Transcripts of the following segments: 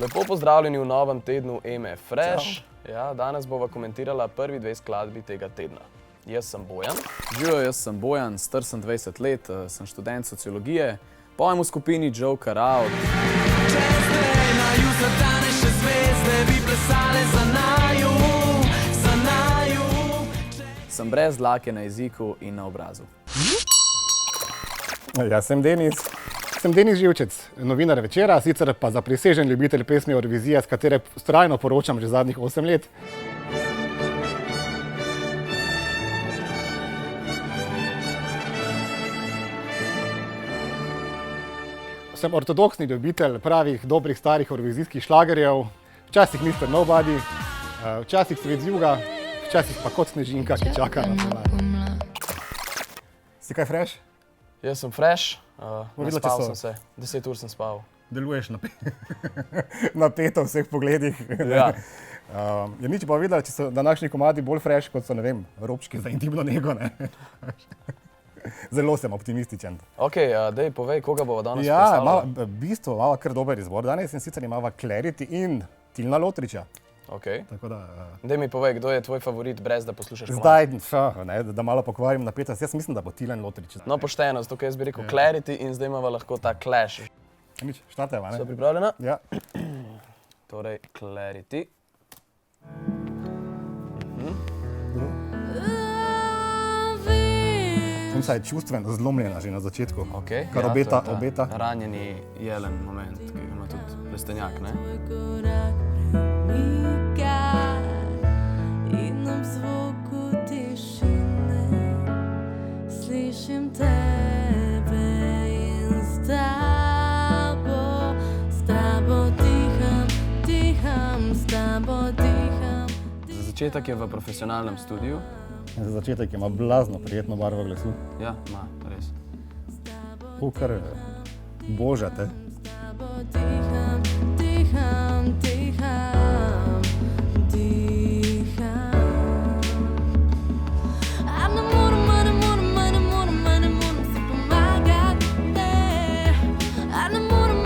Lepo pozdravljeni v novem tednu Eme Fresh. Ja, danes bova komentirala prvi dve skladbi tega tedna. Jaz sem Bojan. Živijo, jaz sem Bojan, star sem 20 let, sem študent sociologije. Pojem v skupini Joe Karaut. Sem brez dlake na jeziku in na obrazu. Jaz sem Denis. Sem Denis Živčec, novinar Večera, sicer pa zaprisežen ljubitelj pesmi Eurovizije, s katere vztrajno poročam že zadnjih 8 let. Sem ortodoksni ljubitelj pravih, dobrih, starih eurovizijskih šlagerjev. Včasih Mr. Nobody, včasih Svet z juga, včasih pa kot snežinka, ki čaka na polar. Si kaj fresh? Jaz sem Fresh, naspal sem se, 10 ur sem spal. Deluješ napeto v vseh pogledih. Ja. Je nič pa videla, če so današnji komadi bolj fresh, kot so, ne vem, robčki za intimno nego, ne? Zelo sem optimističen. Ok, dej povej, koga bova danes predstavljala. Ja, v bistvu imava kar dober izbor. Danes in sicer imava Clarity in Tilna Lotriča. Ok. Tako da, Dej mi povej, kdo je tvoj favorit, brez da poslušaš komad. zdaj, da malo pokvarim napetost, jaz mislim, da bo Tilen Lotrič. No, pošteno, zato jaz bi rekel Clarity in zdaj imava lahko ta clash. Nič, štarteva, ne? Sva pripravljena? Ja. Torej, Clarity. Punca je čustveno zlomljena že na začetku. Ok. Kar ja, obeta, to je ta obeta. ranjeni jelen moment, ki ima tudi plestenjak, ne? In ob zvoku tišine slišim tebe in s tabo diham, s tabo diham. Za začetek je v profesionalnem studiu. Za začetek ima blazno prijetno barvo glasu. Ja, ima, res. Kar božate. S tabo diham, diham, diham, diham. A ne moram si pomagati, ne. A ne moram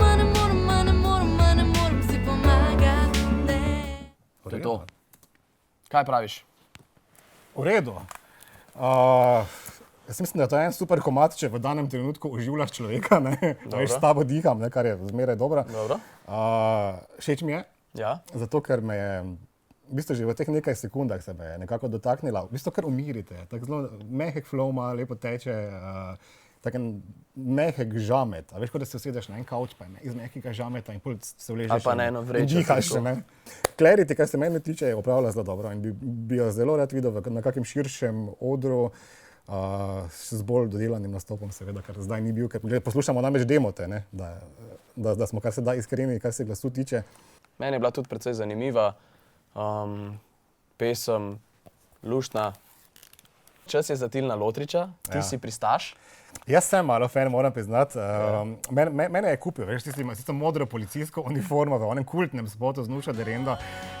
si pomagati, ne. To je to. Kaj praviš? V redu. Jaz mislim, da je to en super komad, če v danem trenutku oživljaš človeka, ne? Veš, s tabo diham, ne? Kar je zmeraj dobro. Dobro. Všeč mi je, Ja. zato ker me je v bistvu že v teh nekaj sekundah se me je nekako dotaknila. V bistvu kar umirite. Tak zelo mehek flow ima, lepo teče, tak en mehek žamet. A veš, kot da se usedeš na en kavč, pa je iz mehkega žameta in pol se vležeš. Ali pa na eno vrečo. In dihaš, tako. ne. Clarity, kar se mene tiče, je opravila zelo dobro in bi jo zelo rad videl na kakem širšem odru, z bolj dodelanim nastopom, seveda, kar zdaj ni bil, ker poslušamo namreč demote, ne, da smo kar se da iskreni, kar se glasu tiče. Meni je bila tudi precej zanimiva. Pesem, luštna. Čas je za Tilna Lotriča, ti Ja. si pristaš. Jaz sem malo fan, moram priznati. Mene je kupil, veš, tisto modro policijsko uniformo v onem kultnem spotu z Nuša Derenda.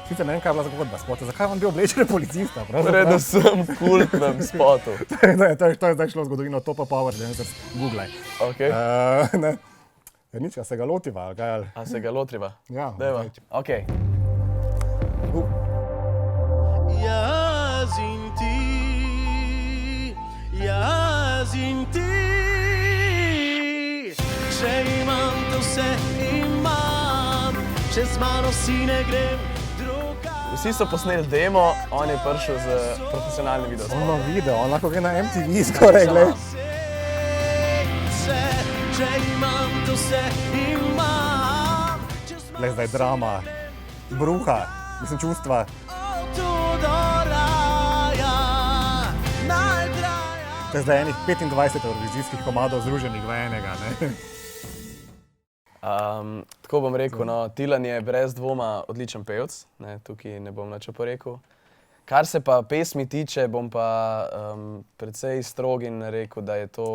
Sicer ne vem, kaj je bila zgodba spota, zakaj vam bi oblečili policista? Predvsem v kultnem spotu. To je zdaj šlo v zgodovino Topa Power, da ne se googlaj. Ok. Ne. Ja, nič, a se ga lotiva, ali kaj ali? A se ga lotriva? Ja, Dajva. zdaj. Ok. Jaz in ti, če imam to vse imam, če z mano si ne grem drugam. Vsi so posneli demo, on je prišel z profesionalnim videospotom. Ono video, on lahko gre na MTV skoraj, glej. Če imam to vse imam, če z Glej, zdaj drama, bruha, mislim čustva. avto do raja, najdraja. To je zdaj enih 25 eurovizijskih komadov združenih v enega, ne? Tako bom rekel, no, Tilen je brez dvoma odličen pevec, ne, tukaj ne bom nič oporekal. Kar se pa pesmi tiče, bom pa precej strog in rekel, da je to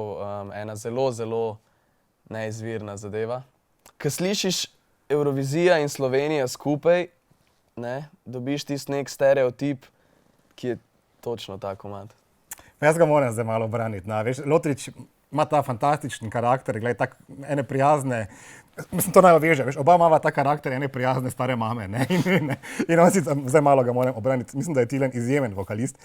ena zelo, zelo neizvirna zadeva. Ko slišiš Eurovizija in Slovenija skupaj, ne, dobiš tisti nek stereotip, ki je točno ta komad. Jaz ga moram zdaj malo braniti. Veš, Lotrič ima ta fantastičen karakter, glej, tak, ene prijazne, mislim, to naj veže, veš, oba imava ta karakter ene prijazne stare mame, ne, in on si, zdaj malo ga moram obraniti, mislim, da je Tilen izjemen vokalist.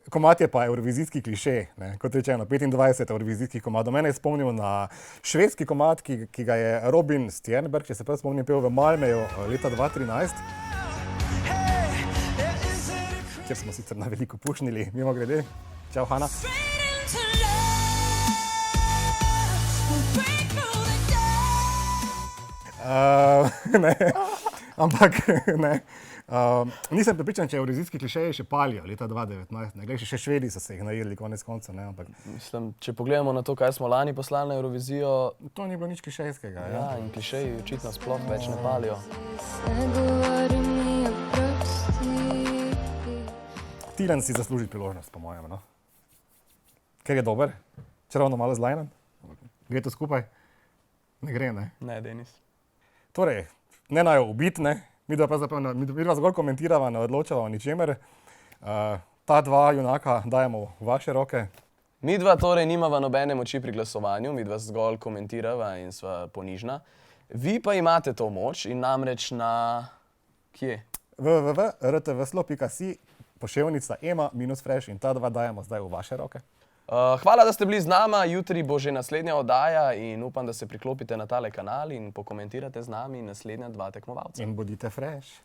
Komad je pa evrovizijski klišej, ne, kot rečeno, 25 evrovizijskih komadov. Mene je spomnil na švedski komad, ki ga je Robin Stjernberg, če se prav spomnim, pel v Malmeju leta 2013. Kjer smo sicer na veliko pušnili, mimo grede. Čau, Hana. Ne, ampak ne. Nisem prepričan, če evrovizijski klišeji še palijo leta 2019. Ne, glej, še Švedi so se jih najedli konec konca, ne, ampak Mislim, če pogledamo na to, kaj smo lani poslali na Eurovizijo, to ni bilo nič klišejskega. Ja. ja, in klišeji očitno sploh več ne palijo. Tilen si zasluži priložnost, po mojem, no. Ker je dober, čeravno malo zlajnen. Gre to skupaj? Ne gre, ne. Ne, Denis. Torej, ne naj ubiti, ne. Mi dva zgolj komentirava, ne odločava o ničemer. Ta dva junaka dajemo v vaše roke. Midva torej nimava nobene moči pri glasovanju, midva zgolj komentirava in sva ponižna. Vi pa imate to moč in namreč na... Kje? www.rtvslo.si poševnica ema-fresh in ta dva dajemo zdaj v vaše roke. Hvala, da ste bili z nama, jutri bo že naslednja oddaja in upam, da se priklopite na tale kanal in pokomentirate z nami naslednja dva tekmovalca. In bodite fresh.